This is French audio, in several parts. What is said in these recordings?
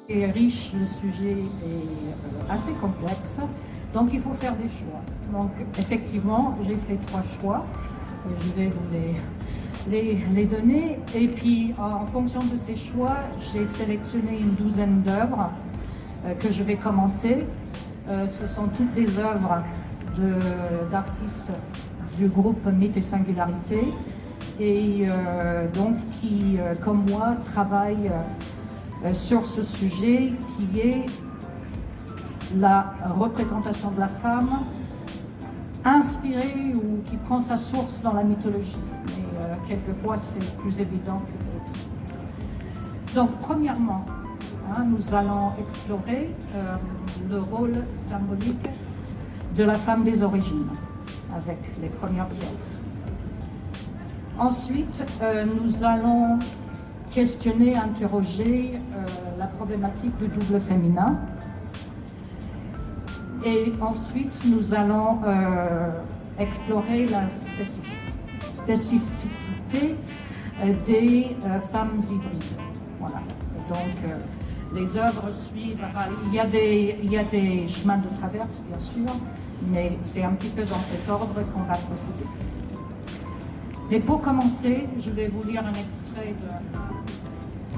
est riche, le sujet est assez complexe, donc il faut faire des choix. Donc effectivement, j'ai fait 3 choix, je vais vous les donner, et puis en fonction de ces choix, j'ai sélectionné une douzaine d'œuvres que je vais commenter. Ce sont toutes des œuvres d'artistes du groupe Mythes et Singularités, et donc qui, comme moi, travaillent sur ce sujet qui est la représentation de la femme inspirée ou qui prend sa source dans la mythologie. Et quelquefois, c'est plus évident que d'autres. Donc, premièrement, nous allons explorer le rôle symbolique de la femme des origines avec les premières pièces. Ensuite, nous allons questionner, interroger la problématique du double féminin. Et ensuite, nous allons explorer la spécificité des femmes hybrides. Voilà. Et donc, les œuvres suivent. Enfin, il y a des chemins de traverse, bien sûr, mais c'est un petit peu dans cet ordre qu'on va procéder. Mais pour commencer, je vais vous lire un extrait de...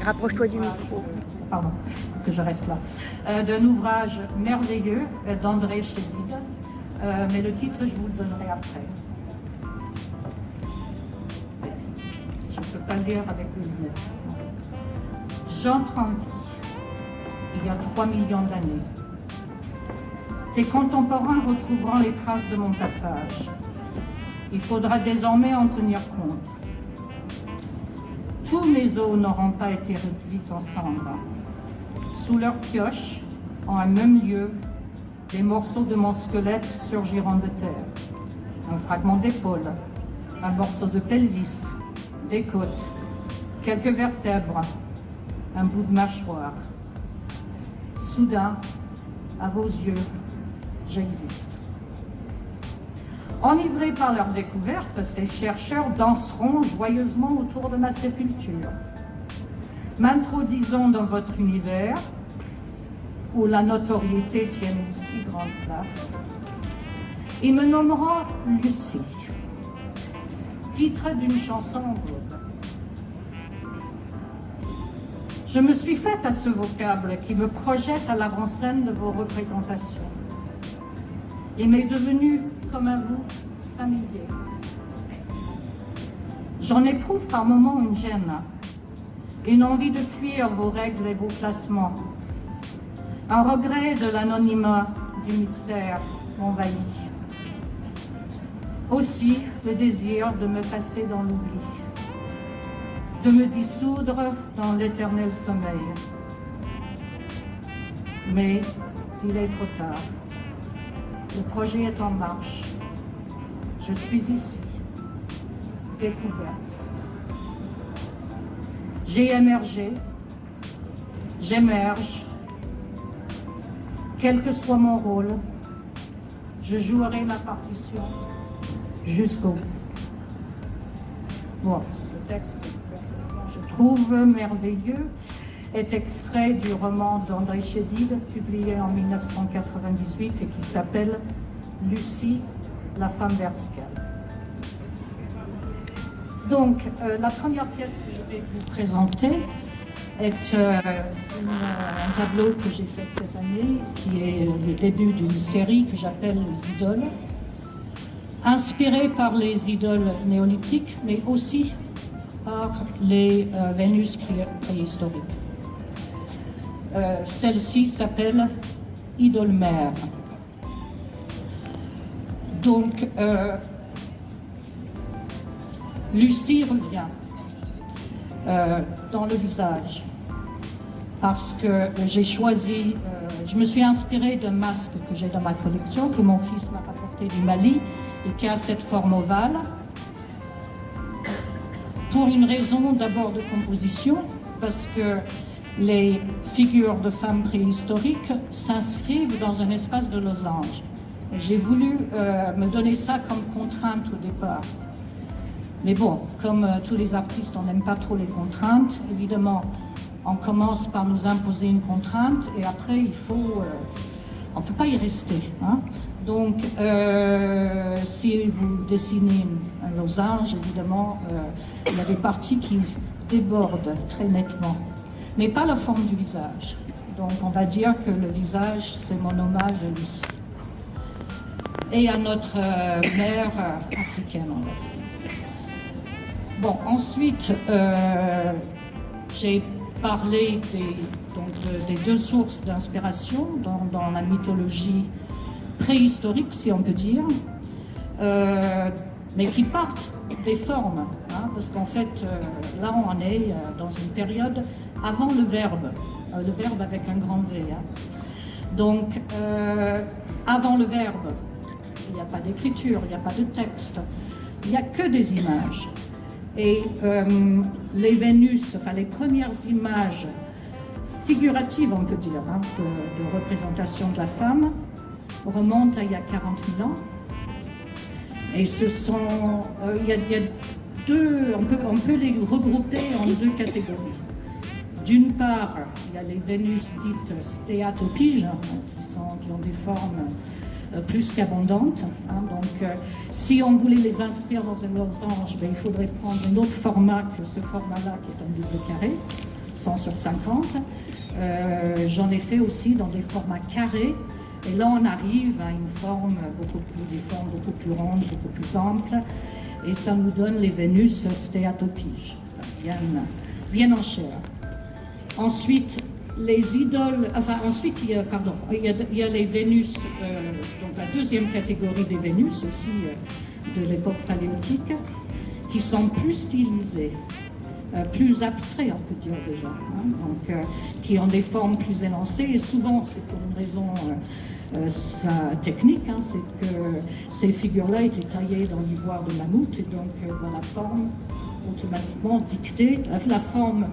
Rapproche-toi du micro. Pardon, que je reste là. D'un ouvrage merveilleux d'André Chédid, mais le titre, je vous le donnerai après. Je ne peux pas le lire avec les lunettes. J'entre en vie, il y a 3 millions d'années. Tes contemporains retrouveront les traces de mon passage. Il faudra désormais en tenir compte. Tous mes os n'auront pas été réduits en cendres. Sous leur pioche, en un même lieu, des morceaux de mon squelette surgiront de terre. Un fragment d'épaule, un morceau de pelvis, des côtes, quelques vertèbres, un bout de mâchoire. Soudain, à vos yeux, j'existe. Enivrés par leur découverte, ces chercheurs danseront joyeusement autour de ma sépulture. M'introduisons dans votre univers, où la notoriété tient une si grande place. Ils me nommeront Lucie, titre d'une chanson en vogue. Je me suis faite à ce vocable qui me projette à l'avant-scène de vos représentations. Il m'est devenu, comme à vous, familier. J'en éprouve par moments une gêne, une envie de fuir vos règles et vos classements. Un regret de l'anonymat du mystère m'envahit. Aussi, le désir de me passer dans l'oubli, de me dissoudre dans l'éternel sommeil. Mais il est trop tard. Le projet est en marche. Je suis ici, découverte. J'ai émergé, j'émerge. Quel que soit mon rôle, je jouerai la partition jusqu'au bout. Bon, ce texte, je trouve merveilleux, est extrait du roman d'André Chédid, publié en 1998 et qui s'appelle « Lucie, la femme verticale ». Donc, la première pièce que je vais vous présenter est un tableau que j'ai fait cette année, qui est le début d'une série que j'appelle les idoles, inspirée par les idoles néolithiques, mais aussi par les Vénus préhistoriques. Celle-ci s'appelle Idole mère. Donc, Lucie revient dans le visage parce que j'ai choisi, je me suis inspirée d'un masque que j'ai dans ma collection, que mon fils m'a apporté du Mali et qui a cette forme ovale, pour une raison d'abord de composition, parce que les figures de femmes préhistoriques s'inscrivent dans un espace de losange. J'ai voulu me donner ça comme contrainte au départ. Mais bon, comme tous les artistes, on n'aime pas trop les contraintes. Évidemment, on commence par nous imposer une contrainte et après on ne peut pas y rester. Hein. Donc, si vous dessinez un losange, évidemment, il y a des parties qui débordent très nettement, mais pas la forme du visage. Donc, on va dire que le visage, c'est mon hommage à Lucie. Et à notre mère africaine, on va dire. Bon, ensuite, j'ai parlé des deux sources d'inspiration dans la mythologie préhistorique, si on peut dire, mais qui partent des formes, hein, parce qu'en fait, là, on est dans une période avant le verbe avec un grand V. Hein. Donc, avant le verbe, il n'y a pas d'écriture, il n'y a pas de texte, il n'y a que des images. Et les Vénus, enfin les premières images figuratives, on peut dire, hein, de représentation de la femme, remontent à il y a 40 000 ans. Et ce sont, il y a deux, on peut les regrouper en deux catégories. D'une part, il y a les Vénus dites stéatopiges, hein, qui ont des formes plus qu'abondantes. Hein. Donc, si on voulait les inscrire dans un losange, il faudrait prendre un autre format que ce format-là, qui est un double carré, 100 sur 50. J'en ai fait aussi dans des formats carrés. Et là, on arrive à une forme des formes beaucoup plus rondes, beaucoup plus amples. Et ça nous donne les Vénus stéatopiges, bien en chair. Ensuite, les idoles, il y a les Vénus, donc la deuxième catégorie des Vénus aussi de l'époque paléolithique, qui sont plus stylisées, plus abstraits, on peut dire déjà, hein, donc qui ont des formes plus élancées, et souvent c'est pour une raison technique, hein, c'est que ces figures-là étaient taillées dans l'ivoire de mammouth, et donc dans la forme automatiquement dictée, la forme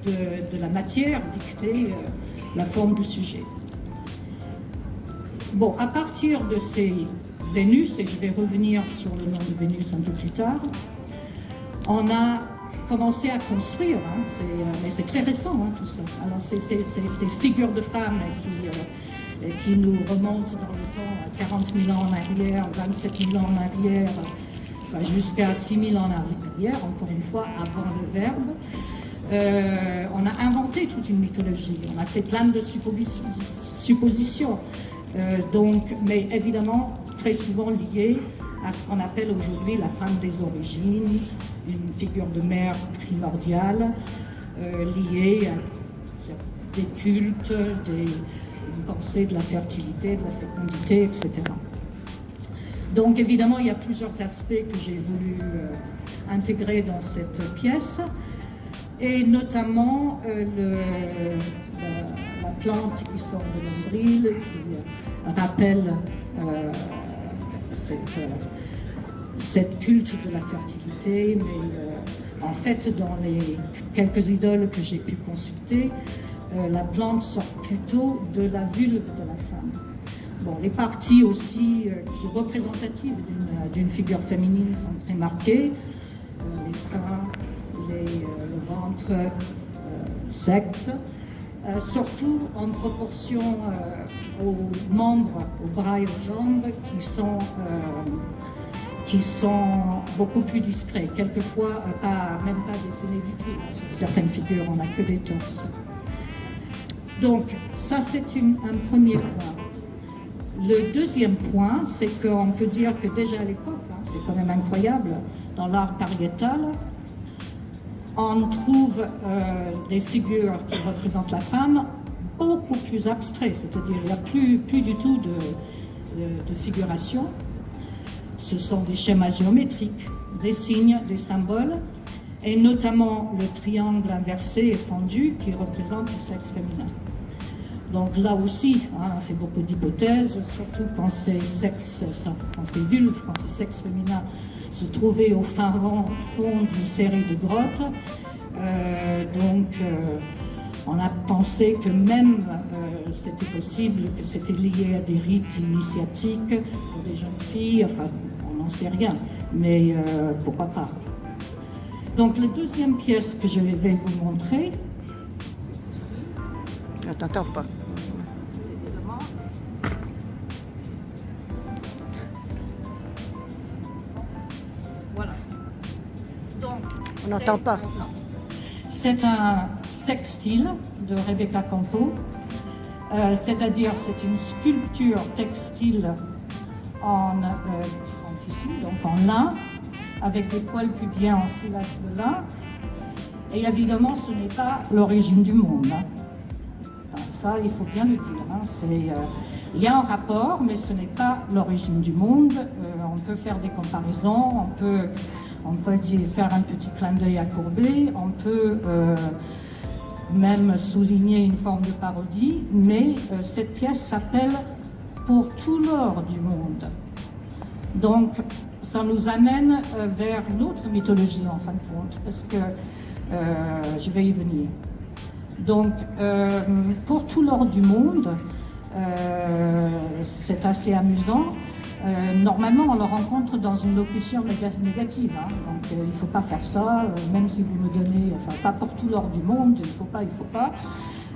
de la matière dictée la forme du sujet. Bon, à partir de ces Vénus, et je vais revenir sur le nom de Vénus un peu plus tard, on a commencé à construire, hein, mais c'est très récent, hein, tout ça. Alors ces figures de femmes qui nous remontent dans le temps à 40 000 ans en arrière, 27 000 ans en arrière, enfin, jusqu'à 6 000 ans en arrière, encore une fois, avant le verbe. On a inventé toute une mythologie, on a fait plein de suppositions, mais évidemment très souvent liées à ce qu'on appelle aujourd'hui la femme des origines, une figure de mère primordiale, liée à des cultes, une pensée de la fertilité, de la fécondité, etc. Donc évidemment, il y a plusieurs aspects que j'ai voulu intégrer dans cette pièce. Et notamment la plante qui sort de l'ombril, qui rappelle cette culte de la fertilité, mais en fait, dans les quelques idoles que j'ai pu consulter, la plante sort plutôt de la vulve de la femme. Bon, les parties aussi qui sont représentatives d'une figure féminine sont très marquées, les seins, le ventre, sexe, surtout en proportion aux membres, aux bras et aux jambes qui sont beaucoup plus discrets. Quelquefois, même pas dessinés du tout. Sur certaines figures, on n'a que des torses. Donc, ça, c'est un premier point. Le deuxième point, c'est qu'on peut dire que déjà à l'époque, hein, c'est quand même incroyable, dans l'art pariétal, on trouve des figures qui représentent la femme beaucoup plus abstraites, c'est-à-dire il n'y a plus du tout de figuration. Ce sont des schémas géométriques, des signes, des symboles, et notamment le triangle inversé et fendu qui représente le sexe féminin. Donc là aussi, hein, on fait beaucoup d'hypothèses, surtout quand ces vulves, quand ces sexes féminins se trouvaient au fin fond d'une série de grottes. On a pensé que même c'était possible, que c'était lié à des rites initiatiques pour des jeunes filles, enfin, on n'en sait rien, mais pourquoi pas. Donc, la deuxième pièce que je vais vous montrer, Je t'entends pas. Évidemment. Voilà. Donc, On n'entend pas. C'est un sextile de Rebecca Campo, c'est-à-dire c'est une sculpture textile en tissu, donc en lin, avec des poils pubiens en filasse de lin. Et évidemment, ce n'est pas l'origine du monde. Ça, il faut bien le dire. Il y a un rapport, mais ce n'est pas l'origine du monde. On peut faire des comparaisons, on peut faire un petit clin d'œil à Courbet, on peut même souligner une forme de parodie, mais cette pièce s'appelle « Pour tout l'or du monde ». Donc, ça nous amène vers une autre mythologie, en fin de compte, parce que je vais y venir. Donc, pour tout l'or du monde, c'est assez amusant. Normalement, on le rencontre dans une locution négative. Hein. Donc, il ne faut pas faire ça, même si vous me donnez, enfin, pas pour tout l'or du monde, il ne faut pas.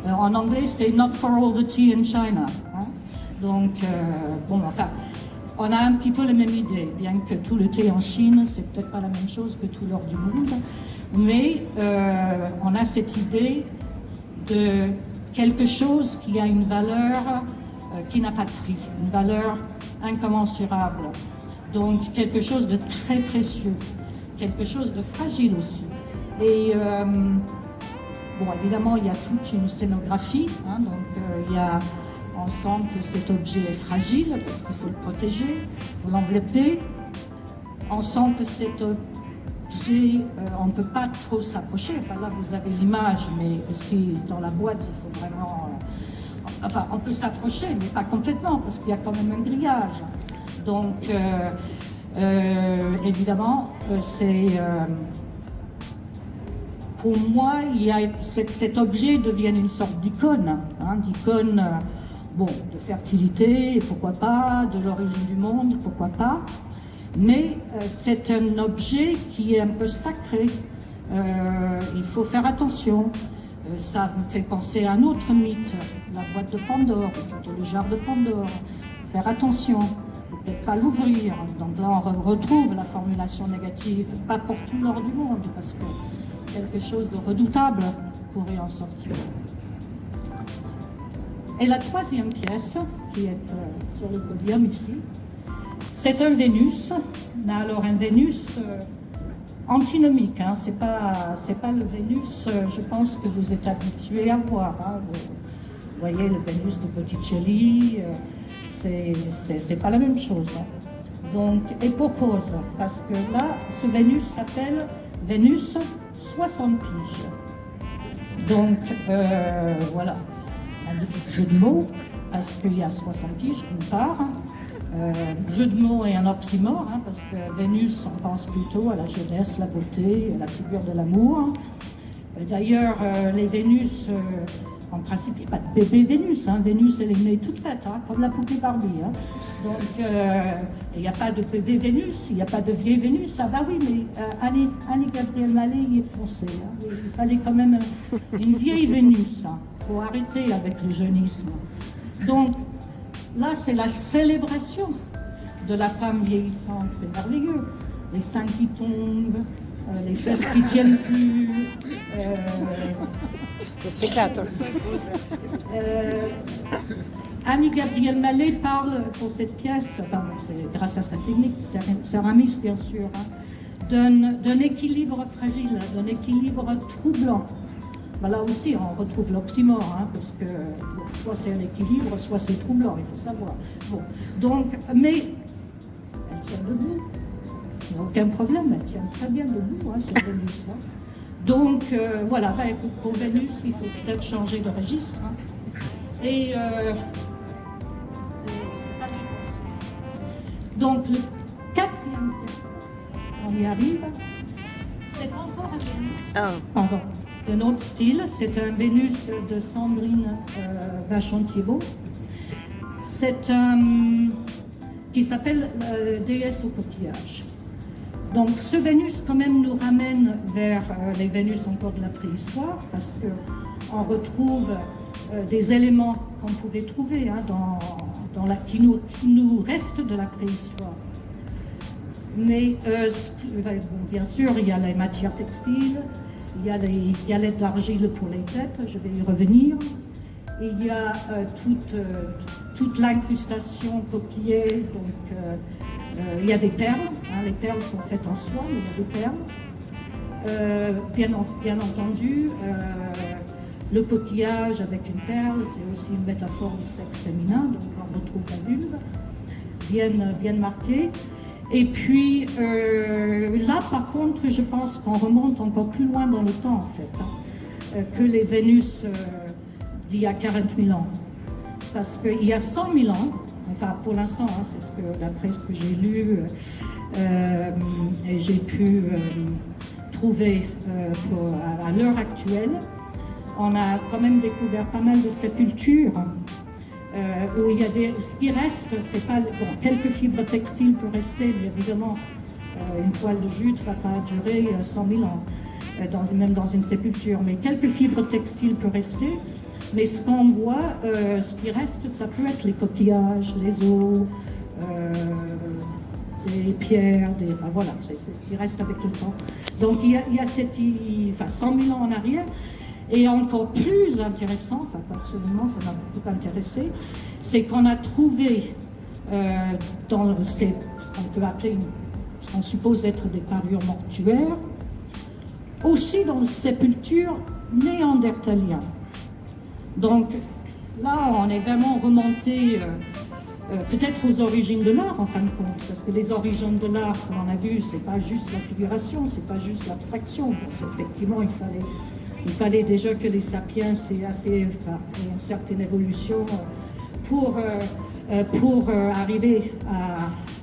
En anglais, c'est not for all the tea in China. Hein. Donc, bon, enfin, on a un petit peu la même idée, bien que tout le thé en Chine, c'est peut-être pas la même chose que tout l'or du monde. Mais on a cette idée de quelque chose qui a une valeur qui n'a pas de prix, une valeur incommensurable. Donc quelque chose de très précieux, quelque chose de fragile aussi. Et bon, évidemment, il y a toute une scénographie, hein, donc on sent que cet objet est fragile parce qu'il faut le protéger, il faut l'envelopper. On sent que cet objet, on ne peut pas trop s'approcher. Enfin là, vous avez l'image, mais si dans la boîte, il faut vraiment... enfin, on peut s'approcher, mais pas complètement, parce qu'il y a quand même un grillage. Donc, évidemment, c'est... pour moi, cet objet devient une sorte d'icône, hein, d'icône, bon, de fertilité, pourquoi pas, de l'origine du monde, pourquoi pas. Mais c'est un objet qui est un peu sacré. Il faut faire attention. Ça me fait penser à un autre mythe, la boîte de Pandore, plutôt le jar de Pandore. Il faut faire attention, il ne faut peut-être pas l'ouvrir. Donc là, on retrouve la formulation négative, pas pour tout l'or du monde, parce que quelque chose de redoutable pourrait en sortir. Et la troisième pièce, qui est sur le podium ici, c'est un Vénus, mais alors un Vénus antinomique, hein. C'est pas le Vénus, je pense que vous êtes habitués à voir. Hein. Vous voyez le Vénus de Botticelli, c'est pas la même chose. Hein. Donc, et pour cause, parce que là, ce Vénus s'appelle Vénus 60 piges. Donc, voilà, magnifique jeu de mots, parce qu'il y a 60 piges, d'une part. Jeu de mots et un oxymore, hein, parce que Vénus, on pense plutôt à la jeunesse, la beauté, à la figure de l'amour. D'ailleurs, les Vénus, en principe, il n'y a pas de bébé Vénus. Hein. Vénus, elle est née toute faite, hein, comme la poupée Barbie. Hein. Donc, il n'y a pas de bébé Vénus, il n'y a pas de vieille Vénus. Ah bah oui, mais Annie-Gabrielle Mallet y est foncée. Hein. Il fallait quand même une vieille Vénus. Il faut arrêter avec le jeunisme. Donc, là, c'est la célébration de la femme vieillissante, c'est merveilleux. Les seins qui tombent, les fesses qui tiennent plus. C'est éclate. Annie-Gabrielle Mallet parle pour cette pièce, enfin bon, c'est grâce à sa technique céramiste bien sûr, hein, d'un équilibre fragile, d'un équilibre troublant. Là aussi, on retrouve l'oxymore, hein, parce que bon, soit c'est un équilibre, soit c'est troublant, il faut savoir. Bon, donc, mais elle tient debout, il n'y a aucun problème, elle tient très bien debout, hein, c'est Vénus. Hein. Donc, voilà, bah, pour Vénus, il faut peut-être changer de registre. Hein. Et donc, le quatrième pièce, on y arrive, c'est encore un Vénus. Oh. Pardon. D'un autre style, c'est un Vénus de Sandrine Vachon-Thiebaud. C'est qui s'appelle Déesse au coquillage. Donc ce Vénus quand même nous ramène vers les Vénus encore de la préhistoire, parce qu'on retrouve des éléments qu'on pouvait trouver hein, qui nous reste de la préhistoire. Mais bon, bien sûr, il y a les matières textiles, il y a l'aide d'argile pour les têtes, je vais y revenir. Il y a toute l'incrustation coquillée, donc il y a des perles, hein, les perles sont faites en soie, mais il y a des perles. Bien entendu, le coquillage avec une perle, c'est aussi une métaphore du sexe féminin, donc on retrouve la vulve, bien marquée. Et puis là, par contre, je pense qu'on remonte encore plus loin dans le temps, en fait, hein, que les Vénus d'il y a 40 000 ans. Parce qu'il y a 100 000 ans, enfin pour l'instant, hein, c'est d'après ce que j'ai lu et j'ai pu trouver à l'heure actuelle, on a quand même découvert pas mal de sépultures où il y a ce qui reste, c'est pas bon, quelques fibres textiles peuvent rester, mais évidemment une toile de jute ne va pas durer 100 000 ans, même dans une sépulture, mais quelques fibres textiles peuvent rester. Mais ce qu'on voit, ce qui reste, ça peut être les coquillages, les os, des pierres, enfin voilà, c'est ce qui reste avec le temps. Donc il y a 100 000 ans en arrière. Et encore plus intéressant, enfin personnellement ça m'a beaucoup intéressé, c'est qu'on a trouvé dans ce qu'on peut appeler, ce qu'on suppose être des parures mortuaires, aussi dans des sépultures néandertaliennes. Donc là, on est vraiment remonté peut-être aux origines de l'art en fin de compte, parce que les origines de l'art, comme on a vu, c'est pas juste la figuration, c'est pas juste l'abstraction. Effectivement, il fallait déjà que les sapiens aient une certaine évolution pour arriver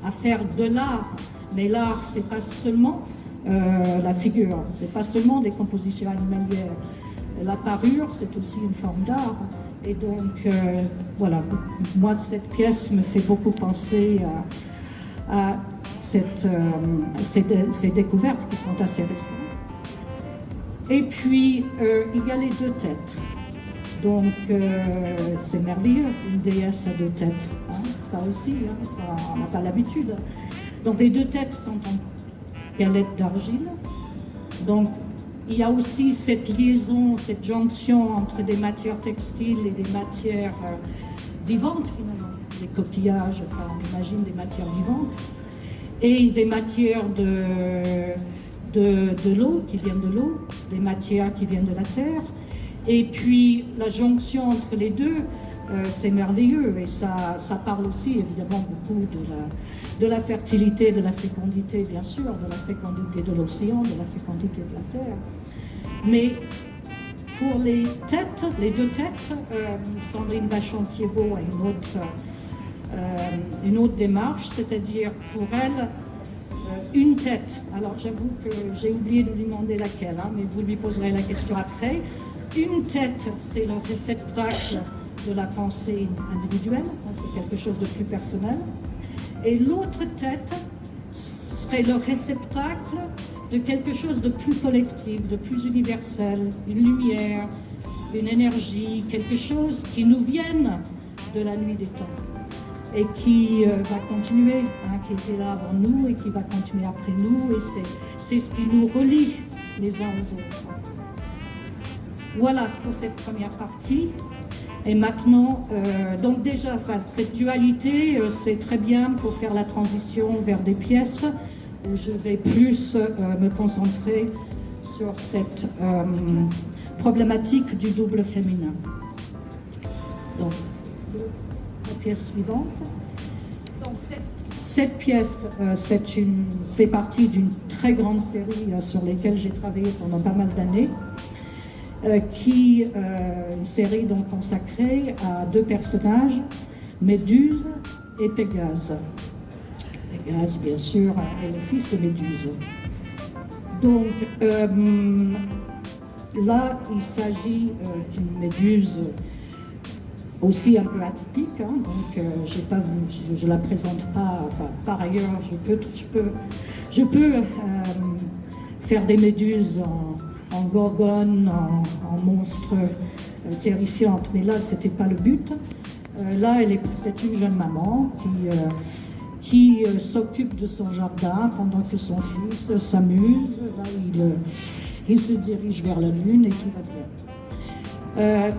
à faire de l'art. Mais l'art, c'est pas seulement la figure, c'est pas seulement des compositions animalières. La parure, c'est aussi une forme d'art. Et donc, voilà, moi, cette pièce me fait beaucoup penser à ces découvertes qui sont assez récentes. Et puis, il y a les deux têtes. Donc, c'est merveilleux, une déesse à deux têtes. Hein, ça aussi, hein, ça, on n'a pas l'habitude. Donc, les deux têtes sont en galette d'argile. Donc, il y a aussi cette liaison, cette jonction entre des matières textiles et des matières vivantes, finalement. Des coquillages, enfin, on imagine des matières vivantes. Et des matières de l'eau, qui viennent de l'eau, des matières qui viennent de la terre. Et puis, la jonction entre les deux, c'est merveilleux. Et ça parle aussi, évidemment, beaucoup de la fertilité, de la fécondité, bien sûr, de la fécondité de l'océan, de la fécondité de la terre. Mais pour les têtes, les deux têtes, Sandrine Vachon-Thiebaud a une autre démarche, c'est-à-dire pour elle, une tête. Alors j'avoue que j'ai oublié de lui demander laquelle, hein, mais vous lui poserez la question après. Une tête, c'est le réceptacle de la pensée individuelle, hein, c'est quelque chose de plus personnel. Et l'autre tête serait le réceptacle de quelque chose de plus collectif, de plus universel, une lumière, une énergie, quelque chose qui nous vienne de la nuit des temps et qui va continuer, hein, qui était là avant nous et qui va continuer après nous, et c'est ce qui nous relie les uns aux autres. Voilà pour cette première partie. Et maintenant, donc déjà, cette dualité, c'est très bien pour faire la transition vers des pièces où je vais plus me concentrer sur cette problématique du double féminin. Donc, la pièce suivante. Donc, cette pièce fait partie d'une très grande série sur laquelle j'ai travaillé pendant pas mal d'années. Une série donc consacrée à deux personnages, Méduse et Pégase. Pégase, bien sûr, est le fils de Méduse. Donc là, il s'agit d'une Méduse aussi un peu atypique, hein, donc je la présente pas. Enfin, par ailleurs, je peux faire des méduses en gorgone, en monstre terrifiante, mais là, c'était pas le but. Là, c'est une jeune maman qui s'occupe de son jardin pendant que son fils s'amuse. Là, il se dirige vers la lune et tout va bien.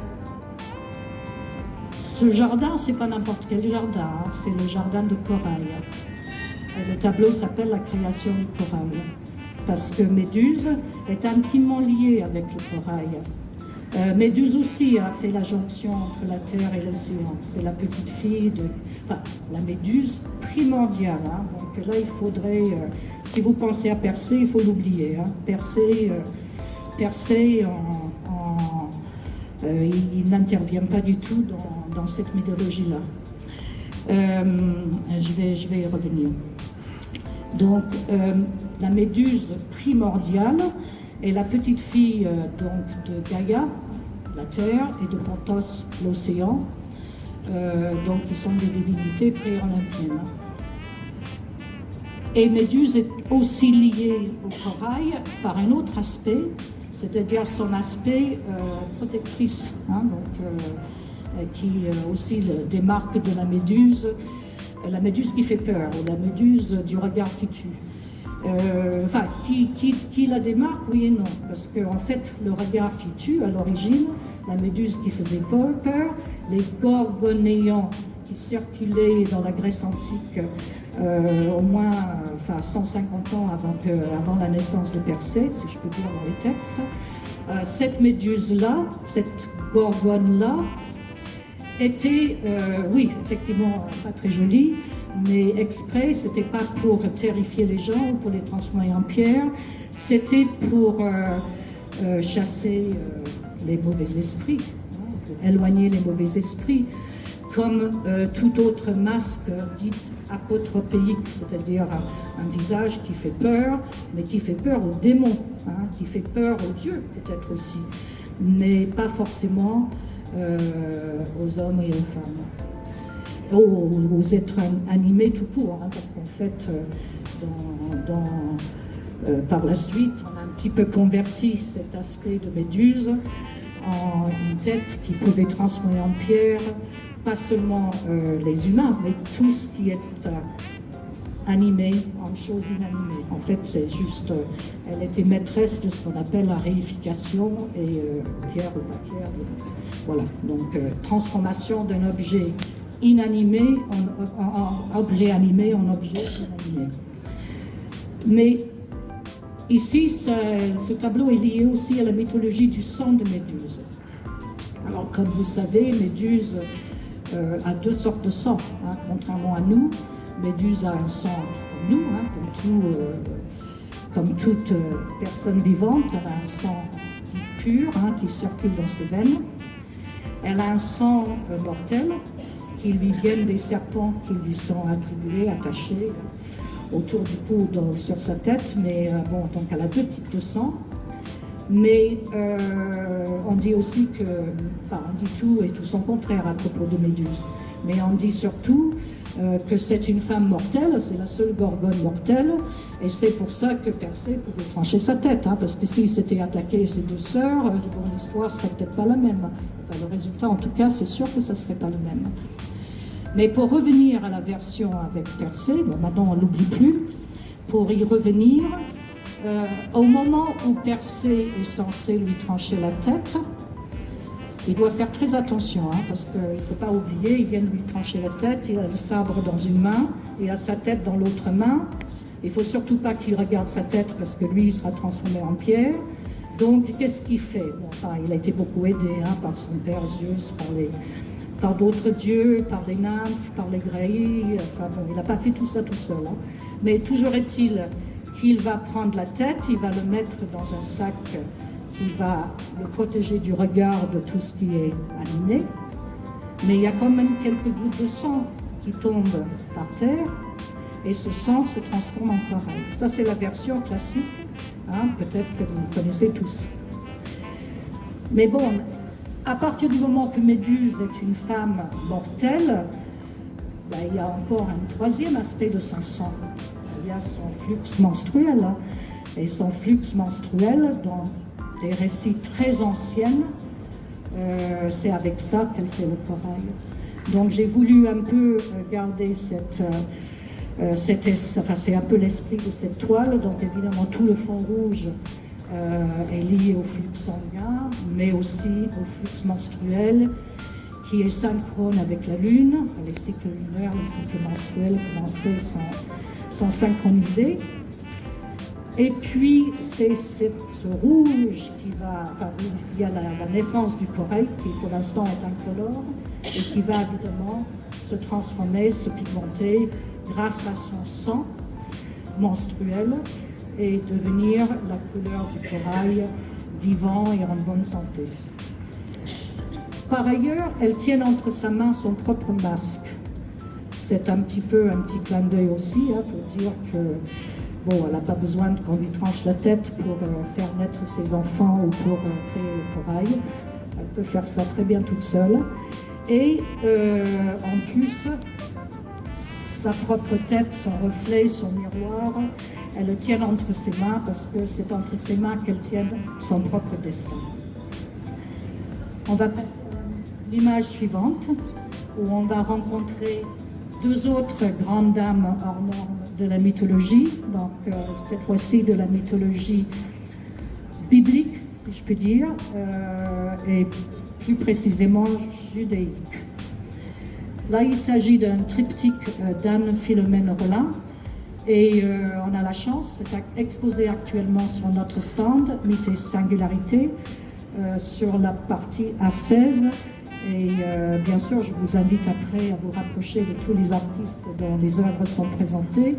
Ce jardin, c'est pas n'importe quel jardin, hein, c'est le jardin de corail. Le tableau s'appelle La création du corail, parce que Méduse est intimement liée avec le corail. Méduse aussi a fait la jonction entre la terre et l'océan. C'est la petite fille la Méduse primordiale. Hein. Donc là, il faudrait, si vous pensez à Persée, il faut l'oublier. Hein. Persée, il n'intervient pas du tout dans cette mythologie-là. Je vais y revenir. Donc, la Méduse primordiale est la petite fille donc, de Gaïa, la terre, et de Pontos, l'océan. Donc, ils sont des divinités pré-olympiennes. Et Méduse est aussi liée au corail par un autre aspect, c'est-à-dire son aspect protectrice, hein, donc, qui aussi le démarque de la Méduse qui fait peur, ou la Méduse du regard qui tue. Qui la démarque, oui et non, parce qu'en fait, le regard qui tue, à l'origine, la Méduse qui faisait peur, les gorgonéens qui circulaient dans la Grèce antique au moins 150 ans avant la naissance de Persée, si je peux dire dans les textes. Cette Méduse-là, cette gorgone-là, était, oui, effectivement, pas très jolie, mais exprès, c'était pas pour terrifier les gens ou pour les transformer en pierre, c'était pour chasser les mauvais esprits, hein, pour éloigner les mauvais esprits, comme tout autre masque dit apotropéique, c'est-à-dire un visage qui fait peur, mais qui fait peur aux démons, hein, qui fait peur aux dieux peut-être aussi, mais pas forcément aux hommes et aux femmes, aux êtres animés tout court, hein, parce qu'en fait, par la suite, on a un petit peu converti cet aspect de Méduse en une tête qui pouvait transformer en pierre, pas seulement les humains, mais tout ce qui est animé en choses inanimées. En fait, c'est juste, elle était maîtresse de ce qu'on appelle la réification et pierre ou pas pierre. Voilà, donc transformation d'un objet inanimé en objet animé en objet inanimé. Mais ici, ce tableau est lié aussi à la mythologie du sang de Méduse. Alors, comme vous savez, Méduse a deux sortes de sang, hein, contrairement à nous. Méduse a un sang comme nous, hein, comme toute personne vivante. Elle a un sang pur, hein, qui circule dans ses veines. Elle a un sang mortel qui lui viennent des serpents qui lui sont attribués, attachés autour du cou, sur sa tête. Mais bon, donc elle a deux types de sang. Mais on dit aussi que, on dit tout et tout son contraire à propos de Méduse. Mais on dit surtout que c'est une femme mortelle, c'est la seule gorgone mortelle, et c'est pour ça que Persée pouvait trancher sa tête, hein, parce que s'il s'était attaqué ses deux sœurs, l'histoire serait peut-être pas la même. Enfin, le résultat, en tout cas, c'est sûr que ça serait pas le même. Mais pour revenir à la version avec Persée, bon, maintenant on l'oublie plus, pour y revenir, au moment où Persée est censé lui trancher la tête, il doit faire très attention, hein, parce qu'il ne faut pas oublier, il vient de lui trancher la tête, il a le sabre dans une main, il a sa tête dans l'autre main. Il ne faut surtout pas qu'il regarde sa tête, parce que lui, il sera transformé en pierre. Donc, qu'est-ce qu'il fait? Bon, enfin, il a été beaucoup aidé, hein, par son père Zeus, par d'autres dieux, par des nymphes, par les Gréis. Enfin, bon, il n'a pas fait tout ça tout seul. Hein. Mais toujours est-il qu'il va prendre la tête, il va le mettre dans un sac qui va le protéger du regard de tout ce qui est animé. Mais il y a quand même quelques gouttes de sang qui tombent par terre, et ce sang se transforme en corail. Ça, c'est la version classique, hein, peut-être que vous connaissez tous. Mais bon, à partir du moment que Méduse est une femme mortelle, ben, il y a encore un troisième aspect de son sang. Il y a son flux menstruel, hein, et son flux menstruel, dans des récits très anciens, c'est avec ça qu'elle fait le corail. Donc j'ai voulu un peu garder c'est un peu l'esprit de cette toile. Donc évidemment tout le fond rouge est lié au flux sanguin, mais aussi au flux menstruel qui est synchrone avec la Lune. Les cycles lunaires, les cycles menstruels, comme on sait, sont synchronisés. Et puis c'est ce rouge qui va, enfin il y a la naissance du corail qui pour l'instant est incolore et qui va évidemment se transformer, se pigmenter grâce à son sang menstruel et devenir la couleur du corail vivant et en bonne santé. Par ailleurs, elle tient entre sa main son propre masque. C'est un petit clin d'œil aussi, pour dire que bon, elle n'a pas besoin qu'on lui tranche la tête pour faire naître ses enfants ou pour créer le corail. Elle peut faire ça très bien toute seule. Et en plus, sa propre tête, son reflet, son miroir, elle le tient entre ses mains parce que c'est entre ses mains qu'elle tient son propre destin. On va passer à l'image suivante où on va rencontrer deux autres grandes dames hors normes de la mythologie, donc cette fois-ci de la mythologie biblique, si je puis dire, et plus précisément judéique. Là, il s'agit d'un triptyque d'Anne Philomène Rollin, et on a la chance, c'est exposé actuellement sur notre stand, Mythes et Singularité, sur la partie A16. Et bien sûr, je vous invite après à vous rapprocher de tous les artistes dont les œuvres sont présentées.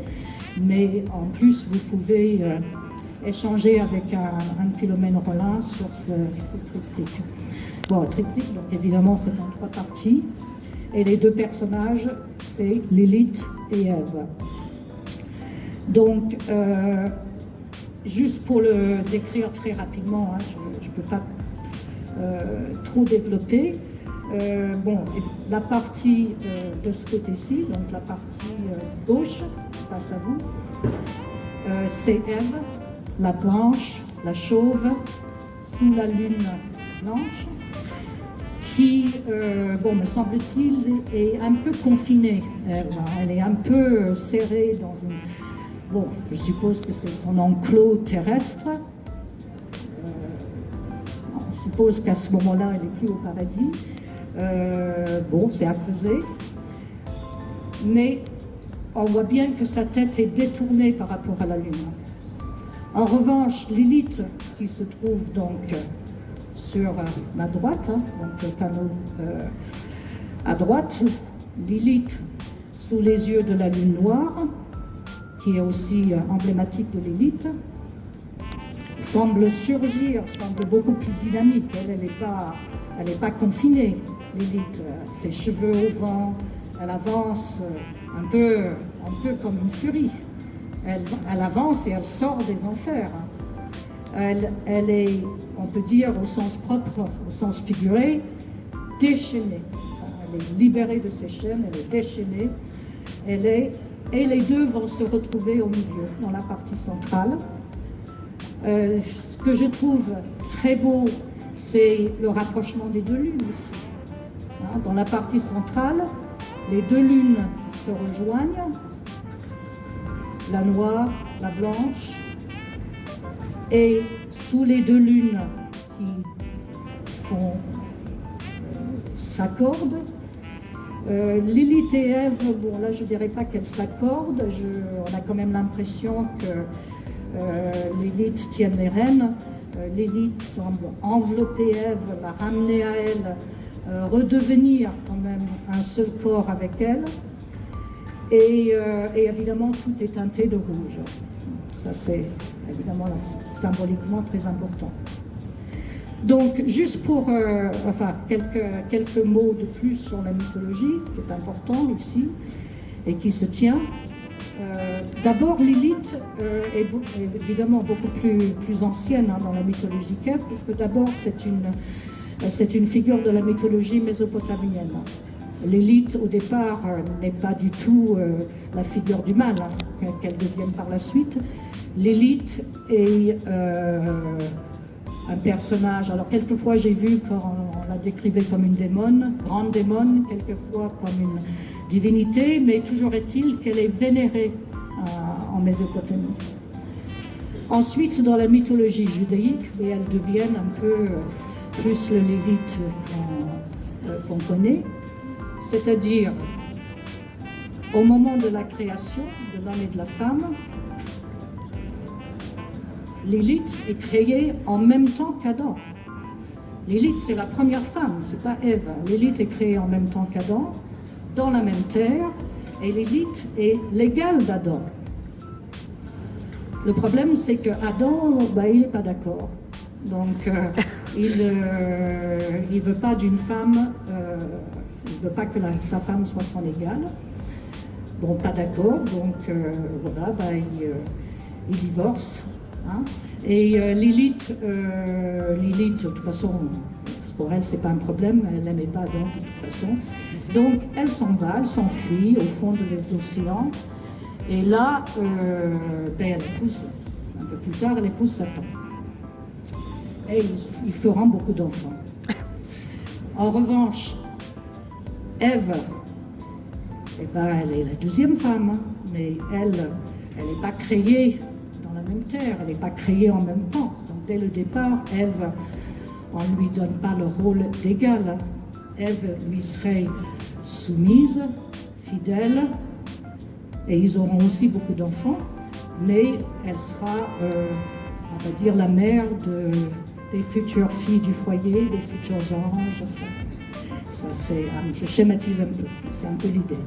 Mais en plus, vous pouvez échanger avec Anne Philomène Rollin sur ce triptyque. Bon, triptyque, donc évidemment, c'est en 3 parties. Et les 2 personnages, c'est Lilith et Ève. Donc, juste pour le décrire très rapidement, je ne peux pas trop développer. Bon, la partie de ce côté-ci, donc la partie gauche, face à vous, c'est Ève, la blanche, la chauve, sous la lune blanche, qui, bon, me semble-t-il, est un peu confinée. Elle est un peu serrée dans une... Bon, je suppose que c'est son enclos terrestre. On suppose qu'à ce moment-là, elle n'est plus au paradis. Bon, c'est à creuser. Mais on voit bien que sa tête est détournée par rapport à la Lune. En revanche, Lilith, qui se trouve donc sur ma droite, donc le panneau à droite, Lilith sous les yeux de la Lune noire, qui est aussi emblématique de Lilith, semble surgir, semble beaucoup plus dynamique. Elle n'est pas confinée, Lilith. Ses cheveux au vent, elle avance un peu comme une furie. Elle avance et elle sort des enfers. Elle est, on peut dire au sens propre, au sens figuré, déchaînée. Elle est libérée de ses chaînes, elle est déchaînée. Et les deux vont se retrouver au milieu, dans la partie centrale. Ce que je trouve très beau, c'est le rapprochement des 2 lunes ici. Dans la partie centrale, les 2 lunes se rejoignent, la noire, la blanche, et sous les 2 lunes qui s'accordent, Lilith et Ève, bon là je ne dirais pas qu'elles s'accordent, on a quand même l'impression que Lilith tienne les rênes. Lilith semble envelopper Ève, la ramener à elle, redevenir quand même un seul corps avec elle. Et évidemment tout est teinté de rouge. Ça c'est évidemment symboliquement très important. Donc, juste pour quelques mots de plus sur la mythologie, qui est important ici, et qui se tient. D'abord, Lilith est évidemment beaucoup plus ancienne dans la mythologie keb, puisque d'abord c'est une figure de la mythologie mésopotamienne. Lilith, au départ, n'est pas du tout la figure du mal, qu'elle devienne par la suite. Lilith est un personnage. Alors quelquefois j'ai vu qu'on la décrivait comme une démone, grande démone, quelquefois comme une divinité, mais toujours est-il qu'elle est vénérée en Mésopotamie. Ensuite, dans la mythologie judaïque, et elles deviennent un peu plus le lévite qu'on connaît, c'est-à-dire au moment de la création de l'homme et de la femme, Lilith est créée en même temps qu'Adam. Lilith, c'est la première femme, c'est pas Ève. Lilith est créée en même temps qu'Adam, dans la même terre, et Lilith est l'égale d'Adam. Le problème, c'est que Adam, il n'est pas d'accord. Donc, il ne veut pas d'une femme, il ne veut pas que sa femme soit son égale. Bon, pas d'accord, donc voilà, il divorce. Hein. Et Lilith, de toute façon, pour elle, c'est pas un problème, elle n'aimait pas Adam de toute façon. Donc, elle s'en va, elle s'enfuit au fond de l'océan. Et là, elle épouse, un peu plus tard, elle épouse Satan. Et ils feront beaucoup d'enfants. En revanche, Ève, elle est la deuxième femme, hein, mais elle n'est pas créée dans la même terre, elle n'est pas créée en même temps. Donc dès le départ, Ève, on ne lui donne pas le rôle d'égal. Ève lui serait soumise, fidèle, et ils auront aussi beaucoup d'enfants, mais elle sera, on va dire, la mère des futures filles du foyer, des futurs anges. Ça, c'est, je schématise un peu, c'est un peu l'idée.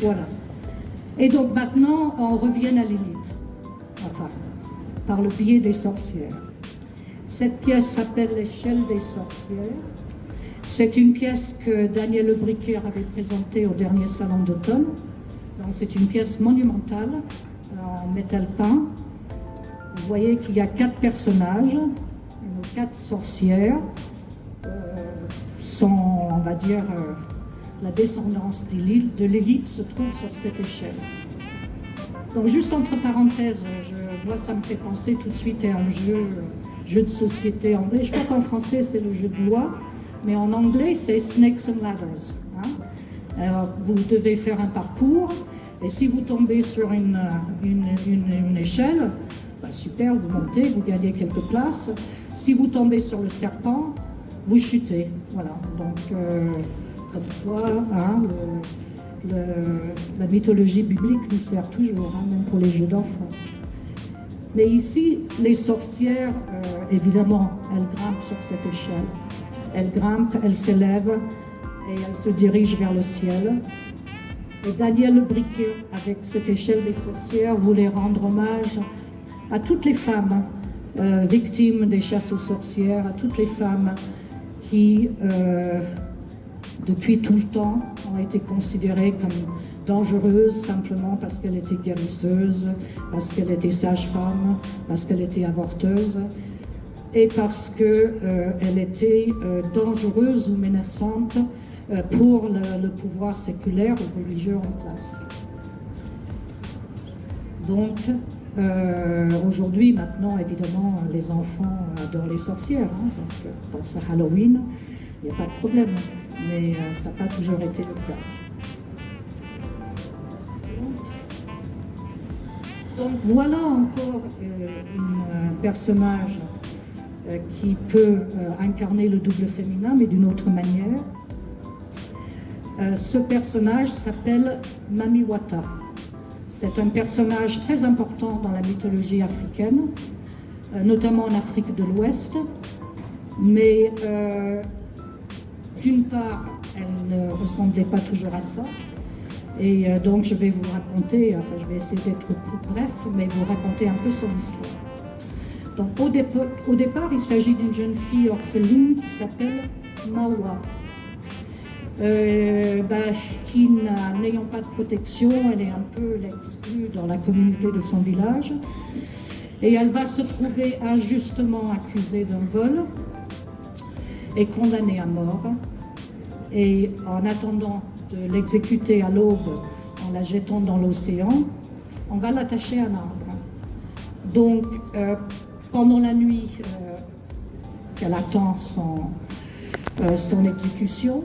Voilà. Et donc maintenant, on revient à Lilith, enfin, par le biais des sorcières. Cette pièce s'appelle L'échelle des sorcières. C'est une pièce que Daniel Le Briquer avait présentée au dernier salon d'automne. C'est une pièce monumentale en métal peint. Vous voyez qu'il y a 4 personnages, nos 4 sorcières sont, on va dire, la descendance de l'élite se trouve sur cette échelle. Donc juste entre parenthèses, moi ça me fait penser tout de suite à un jeu de société anglais. Je crois qu'en français c'est le jeu de loi, mais en anglais c'est Snakes and Ladders. Hein. Alors vous devez faire un parcours, et si vous tombez sur une échelle, super, vous montez, vous gagnez quelques places. Si vous tombez sur le serpent, vous chutez. Voilà, donc comme quoi, hein, la mythologie biblique nous sert toujours, hein, même pour les jeux d'enfants. Mais ici, les sorcières, évidemment, elles grimpent sur cette échelle. Elles grimpent, elles s'élèvent et elles se dirigent vers le ciel. Et Daniel Le Briquer, avec cette échelle des sorcières, voulait rendre hommage à toutes les femmes victimes des chasses aux sorcières, à toutes les femmes qui, depuis tout le temps, ont été considérées comme dangereuses simplement parce qu'elles étaient guérisseuses, parce qu'elles étaient sages-femmes, parce qu'elles étaient avorteuses, et parce qu'elles étaient dangereuses ou menaçantes pour le pouvoir séculaire ou religieux en place. Donc, aujourd'hui, maintenant, évidemment, les enfants adorent les sorcières. Hein, donc, pense à Halloween, il n'y a pas de problème. Mais ça n'a pas toujours été le cas. Donc voilà encore un personnage qui peut incarner le double féminin, mais d'une autre manière. Ce personnage s'appelle Mamiwata. C'est un personnage très important dans la mythologie africaine, notamment en Afrique de l'Ouest, mais d'une part, elle ne ressemblait pas toujours à ça, et donc je vais vous raconter, enfin je vais essayer d'être bref, mais vous raconter un peu son histoire. Donc au départ, il s'agit d'une jeune fille orpheline qui s'appelle Mawa, qui n'ayant pas de protection, elle est un peu l'exclue dans la communauté de son village, et elle va se trouver injustement accusée d'un vol et condamnée à mort. Et en attendant de l'exécuter à l'aube, en la jetant dans l'océan, on va l'attacher à un arbre. Donc, pendant la nuit qu'elle attend son exécution,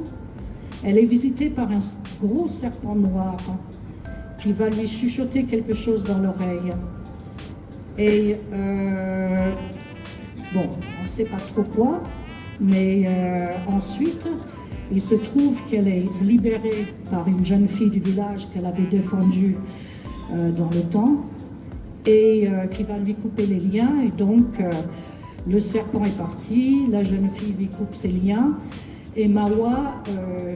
elle est visitée par un gros serpent noir qui va lui chuchoter quelque chose dans l'oreille. Et bon, on ne sait pas trop quoi, mais ensuite, il se trouve qu'elle est libérée par une jeune fille du village qu'elle avait défendue dans le temps et qui va lui couper les liens. Et donc, le serpent est parti, la jeune fille lui coupe ses liens et Mawa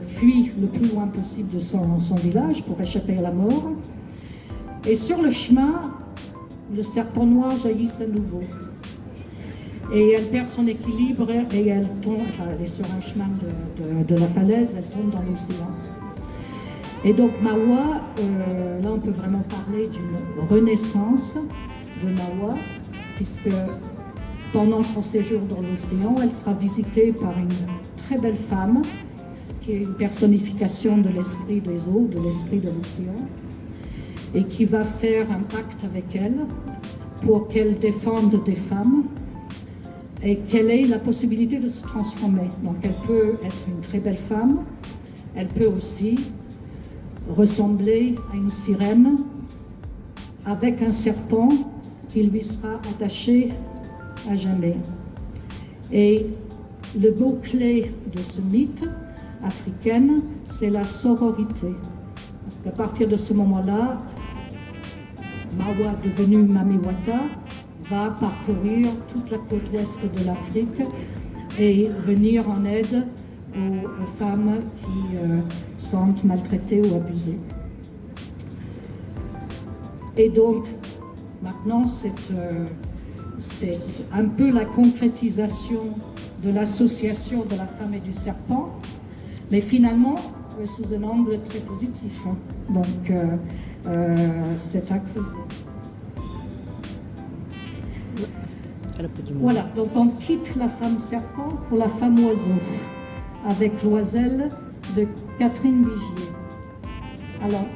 fuit le plus loin possible de son village pour échapper à la mort. Et sur le chemin, le serpent noir jaillit à nouveau. Et elle perd son équilibre et elle tombe, enfin elle est sur un chemin de la falaise, elle tombe dans l'océan. Et donc Mawa, là on peut vraiment parler d'une renaissance de Mawa, puisque pendant son séjour dans l'océan, elle sera visitée par une très belle femme, qui est une personnification de l'esprit des eaux, de l'esprit de l'océan, et qui va faire un pacte avec elle pour qu'elle défende des femmes et qu'elle ait la possibilité de se transformer. Donc elle peut être une très belle femme, elle peut aussi ressembler à une sirène avec un serpent qui lui sera attaché à jamais. Et le mot-clé de ce mythe africain, c'est la sororité. Parce qu'à partir de ce moment-là, Mawa, devenue Mamiwata, va parcourir toute la côte ouest de l'Afrique et venir en aide aux femmes qui sont maltraitées ou abusées. Et donc, maintenant, c'est un peu la concrétisation de l'association de la femme et du serpent, mais finalement, sous un angle très positif. Donc, c'est à creuser. Voilà, donc on quitte la femme serpent pour la femme oiseau, avec l'oiselle de Catherine Vigier. Alors,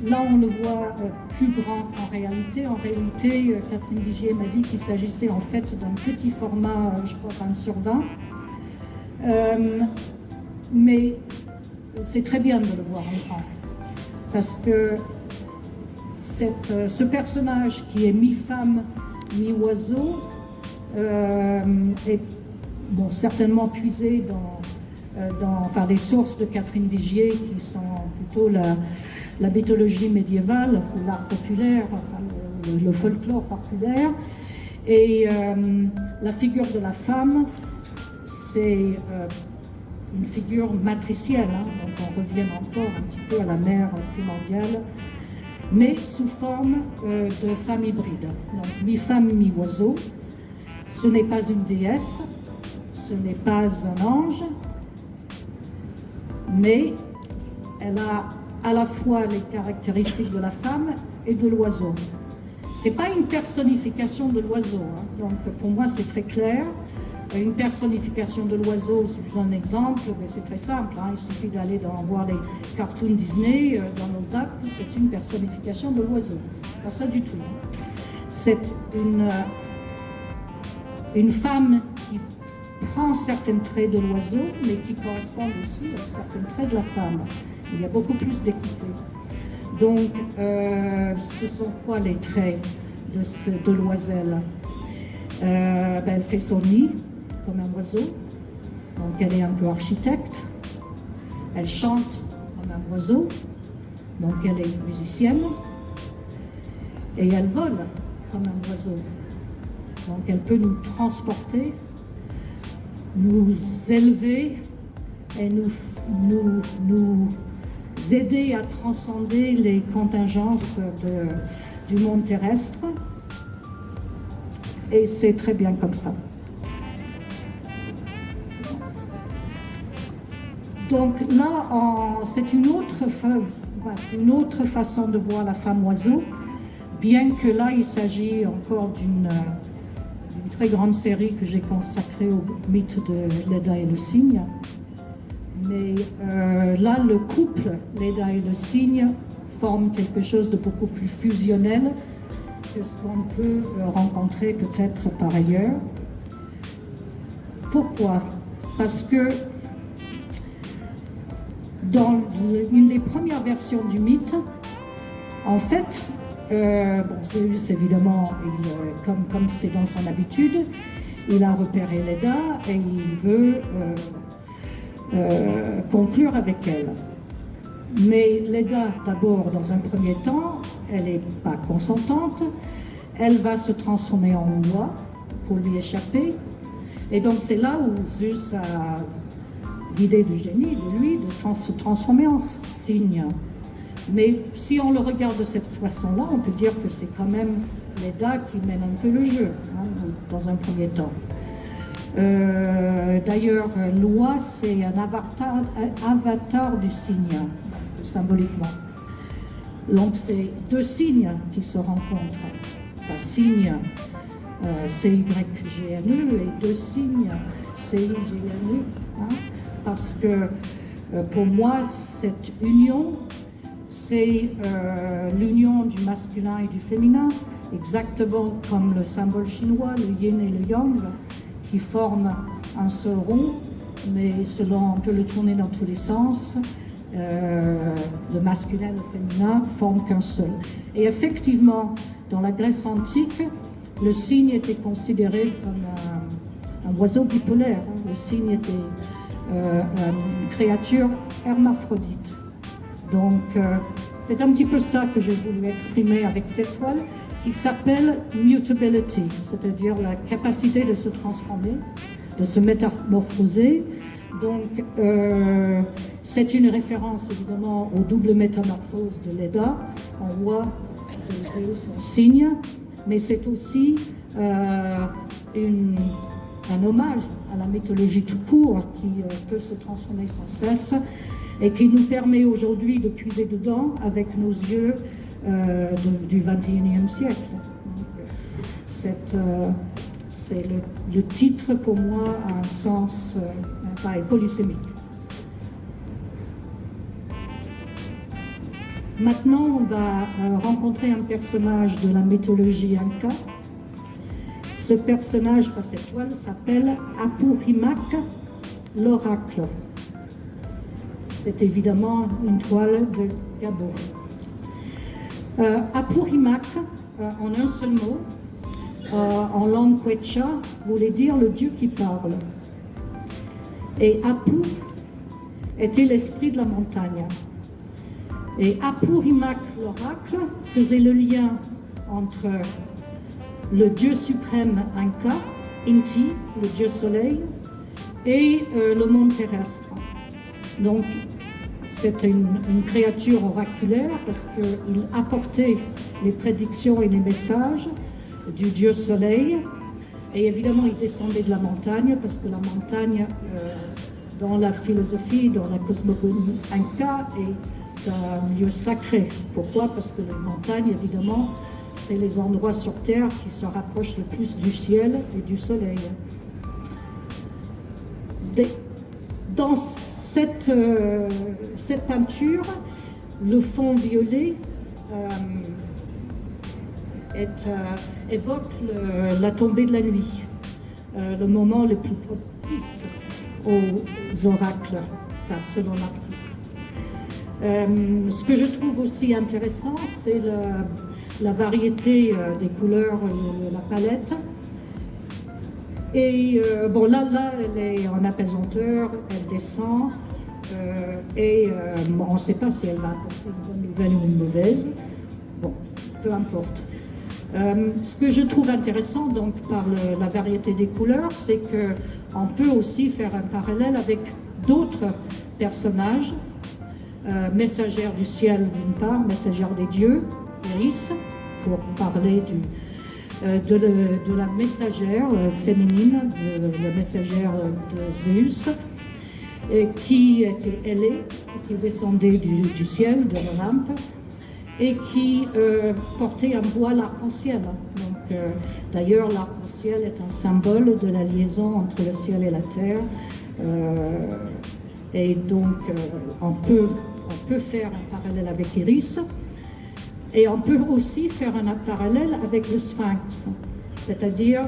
là, on le voit plus grand en réalité. En réalité, Catherine Vigier m'a dit qu'il s'agissait en fait d'un petit format, je crois, 20 sur 20. Mais c'est très bien de le voir en grand, parce que ce personnage qui est mi-femme, mi-oiseau est bon, certainement puisé dans les sources de Catherine Vigier, qui sont plutôt la mythologie médiévale, l'art populaire, enfin, le folklore populaire. Et la figure de la femme, c'est une figure matricielle, donc on revient encore un petit peu à la mère primordiale, mais sous forme de femme hybride. Donc mi-femme, mi-oiseau. Ce n'est pas une déesse, ce n'est pas un ange, mais elle a à la fois les caractéristiques de la femme et de l'oiseau. Ce n'est pas une personnification de l'oiseau, donc pour moi c'est très clair. Une personnification de l'oiseau, si je donne un exemple, c'est très simple, il suffit d'aller voir les cartoons Disney, Donald Duck, c'est une personnification de l'oiseau. Pas ça du tout. C'est une femme qui prend certains traits de l'oiseau, mais qui correspondent aussi à certains traits de la femme. Il y a beaucoup plus d'équité. Donc, ce sont quoi les traits de l'oiselle? Elle fait son nid comme un oiseau, donc elle est un peu architecte. Elle chante comme un oiseau, donc elle est musicienne. Et elle vole comme un oiseau, donc elle peut nous transporter, nous élever et nous aider à transcender les contingences du monde terrestre. Et c'est très bien comme ça. Donc là, c'est une autre façon de voir la femme oiseau, bien que là, il s'agit encore d'une très grande série que j'ai consacrée au mythe de Leda et le cygne. Mais là, le couple, Leda et le cygne, forment quelque chose de beaucoup plus fusionnel que ce qu'on peut rencontrer peut-être par ailleurs. Pourquoi? Parce que dans une des premières versions du mythe, en fait, Zeus, évidemment, comme c'est dans son habitude, il a repéré Leda et il veut conclure avec elle. Mais Leda, d'abord, dans un premier temps, elle n'est pas consentante. Elle va se transformer en oie pour lui échapper. Et donc c'est là où Zeus a l'idée du génie, de lui, de se transformer en cygne. Mais si on le regarde de cette façon-là, on peut dire que c'est quand même Leda qui mène un peu le jeu, hein, dans un premier temps. D'ailleurs, l'oie, c'est un avatar du cygne, symboliquement. Donc c'est deux cygnes qui se rencontrent. Enfin, cygne, C-Y-G-N-E, et deux cygnes, C-I-G-N-E. Hein, parce que pour moi, cette union, c'est l'union du masculin et du féminin, exactement comme le symbole chinois, le yin et le yang, qui forment un seul rond, mais selon on peut le tourner dans tous les sens. Le masculin et le féminin forment qu'un seul. Et effectivement, dans la Grèce antique, le cygne était considéré comme un oiseau bipolaire. Hein. Le cygne était une créature hermaphrodite. Donc, c'est un petit peu ça que j'ai voulu exprimer avec cette toile, qui s'appelle mutability, c'est-à-dire la capacité de se transformer, de se métamorphoser. Donc, c'est une référence évidemment aux doubles métamorphoses de Leda, en oie, de Zeus en cygne, mais c'est aussi un hommage à la mythologie tout court qui peut se transformer sans cesse et qui nous permet aujourd'hui de puiser dedans avec nos yeux du XXIe siècle. C'est le titre pour moi a un sens polysémique. Maintenant, on va rencontrer un personnage de la mythologie inca. Ce personnage, par cette toile, s'appelle Apurimac, l'oracle. C'est évidemment une toile de Gabo. Apurimac, en un seul mot, en langue quechua, voulait dire le Dieu qui parle. Et Apu était l'esprit de la montagne. Et Apurimac, l'oracle, faisait le lien entre le Dieu suprême Inca, Inti, le Dieu soleil, et le monde terrestre. Donc, c'était une créature oraculaire parce qu'il apportait les prédictions et les messages du Dieu soleil. Et évidemment, il descendait de la montagne parce que la montagne, dans la philosophie, dans la cosmogonie Inca, est un lieu sacré. Pourquoi? Parce que les montagnes, évidemment, c'est les endroits sur Terre qui se rapprochent le plus du ciel et du soleil. Dans cette peinture, le fond violet évoque la tombée de la nuit, le moment le plus propice aux oracles, enfin, selon l'artiste. Ce que je trouve aussi intéressant, c'est la variété des couleurs, la palette. Et bon, là, elle est en apesanteur, elle descend, on ne sait pas si elle va apporter une bonne nouvelle ou une mauvaise. Bon, peu importe. Ce que je trouve intéressant donc par la variété des couleurs, c'est qu'on peut aussi faire un parallèle avec d'autres personnages, messagères du ciel d'une part, messagères des dieux, Iris, pour parler de la messagère féminine, de la messagère de Zeus, qui était ailée, qui descendait du ciel, de l'Olympe, et qui portait un voile arc-en-ciel. Donc, d'ailleurs, l'arc-en-ciel est un symbole de la liaison entre le ciel et la terre. Et donc, on peut faire un parallèle avec Iris. Et on peut aussi faire un parallèle avec le Sphinx, c'est-à-dire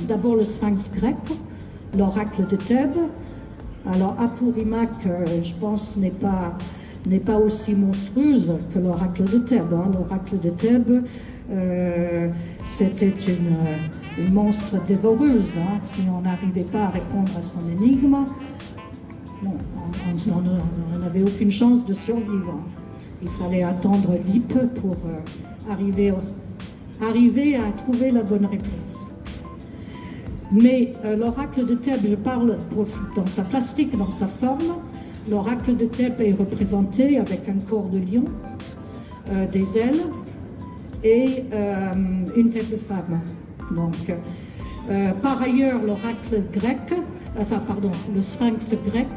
d'abord le Sphinx grec, l'oracle de Thèbes. Alors Apurimac, je pense, n'est pas aussi monstrueuse que l'oracle de Thèbes. Hein. L'oracle de Thèbes, c'était une monstre dévoreuse. Hein. Si on n'arrivait pas à répondre à son énigme, non, on n'avait aucune chance de survivre. Il fallait attendre Oedipe pour arriver à trouver la bonne réponse. Mais l'oracle de Thèbes, je parle dans sa plastique, dans sa forme. L'oracle de Thèbes est représenté avec un corps de lion, des ailes et une tête de femme. Donc, par ailleurs, l'oracle grec, le sphinx grec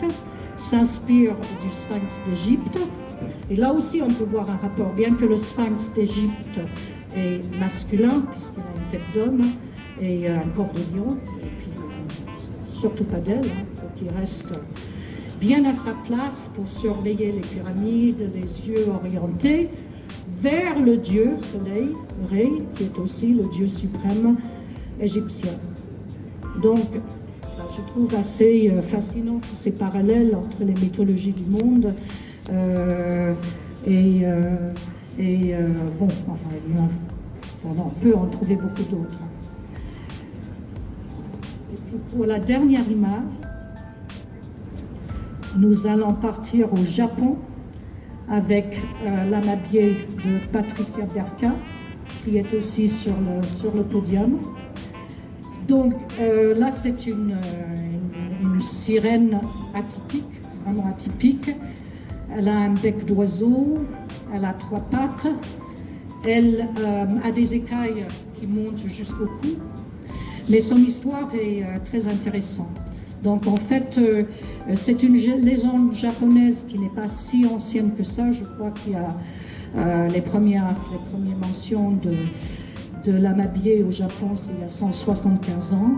s'inspire du sphinx d'Égypte. Et là aussi, on peut voir un rapport, bien que le sphinx d'Égypte est masculin, puisqu'il a une tête d'homme et un corps de lion, et puis surtout pas d'aile, il faut qu'il reste bien à sa place pour surveiller les pyramides, les yeux orientés vers le dieu soleil, Ré, qui est aussi le dieu suprême égyptien. Donc, je trouve assez fascinant tous ces parallèles entre les mythologies du monde bon, enfin, on peut en trouver beaucoup d'autres. Et puis pour la dernière image, nous allons partir au Japon avec l'Amabié de Patricia Berka, qui est aussi sur le podium. Donc là, c'est une sirène atypique, vraiment atypique. Elle a un bec d'oiseau, elle a 3 pattes, elle a des écailles qui montent jusqu'au cou, mais son histoire est très intéressante. Donc en fait, c'est une légende japonaise qui n'est pas si ancienne que ça. Je crois qu'il y a les premières mentions de l'Amabié au Japon, c'est il y a 175 ans.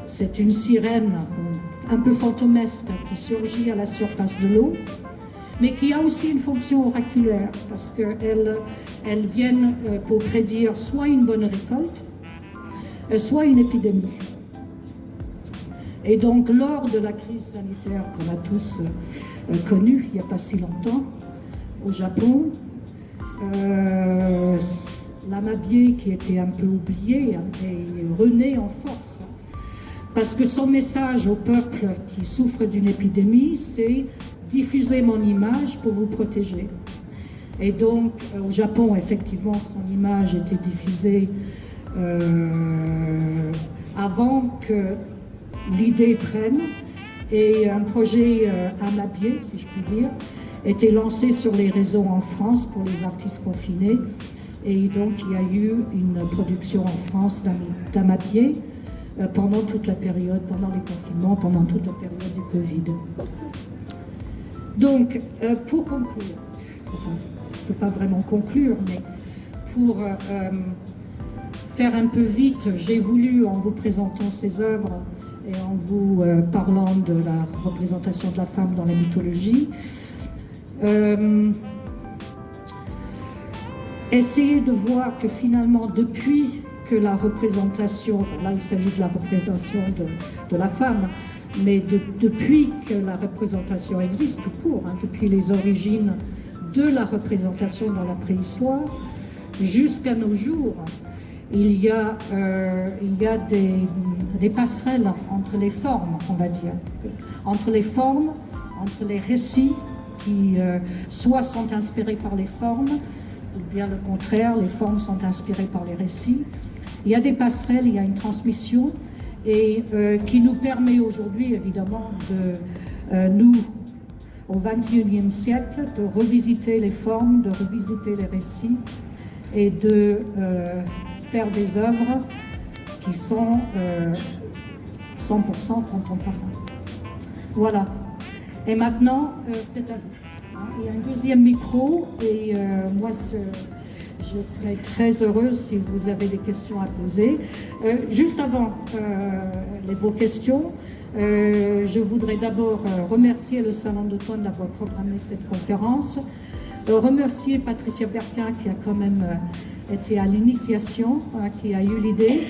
C'est une sirène un peu fantomesque qui surgit à la surface de l'eau, mais qui a aussi une fonction oraculaire, parce qu'elles viennent pour prédire soit une bonne récolte, soit une épidémie. Et donc, lors de la crise sanitaire qu'on a tous connue, il n'y a pas si longtemps, au Japon, l'Amabié, qui était un peu oublié, est rené en force. Parce que son message au peuple qui souffre d'une épidémie, c'est diffuser mon image pour vous protéger. Et donc, au Japon, effectivement, son image était diffusée avant que l'idée prenne. Et un projet Amabié, si je puis dire, était lancé sur les réseaux en France pour les artistes confinés. Et donc, il y a eu une production en France d'Amabié pendant toute la période, pendant les confinements, pendant toute la période du Covid. Donc, pour conclure, enfin, je ne peux pas vraiment conclure, mais pour faire un peu vite, j'ai voulu, en vous présentant ces œuvres et en vous parlant de la représentation de la femme dans la mythologie, essayer de voir que finalement, depuis que la représentation, là il s'agit de la représentation de la femme, mais depuis que la représentation existe tout court, hein, depuis les origines de la représentation dans la préhistoire, jusqu'à nos jours, il y a des passerelles entre les formes, on va dire, entre les formes, entre les récits qui soit sont inspirés par les formes, ou bien le contraire, les formes sont inspirées par les récits. Il y a des passerelles, il y a une transmission, et qui nous permet aujourd'hui, évidemment, nous, au XXIe siècle, de revisiter les formes, de revisiter les récits, et de faire des œuvres qui sont 100% contemporaines. Voilà. Et maintenant, c'est à vous. Il y a un deuxième micro, et moi, je serais très heureuse si vous avez des questions à poser. Juste avant vos questions, je voudrais d'abord remercier le Salon d'automne d'avoir programmé cette conférence. Remercier Patricia Berquin qui a quand même été à l'initiation, qui a eu l'idée.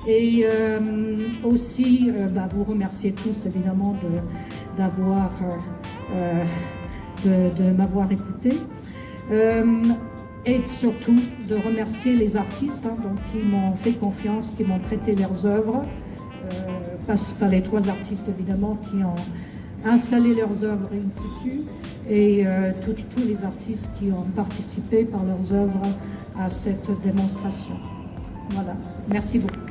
Et aussi vous remercier tous évidemment de m'avoir écouté. Et surtout de remercier les artistes donc, qui m'ont fait confiance, qui m'ont prêté leurs œuvres. Les 3 artistes évidemment qui ont installé leurs œuvres in situ et tous les artistes qui ont participé par leurs œuvres à cette démonstration. Voilà, merci beaucoup.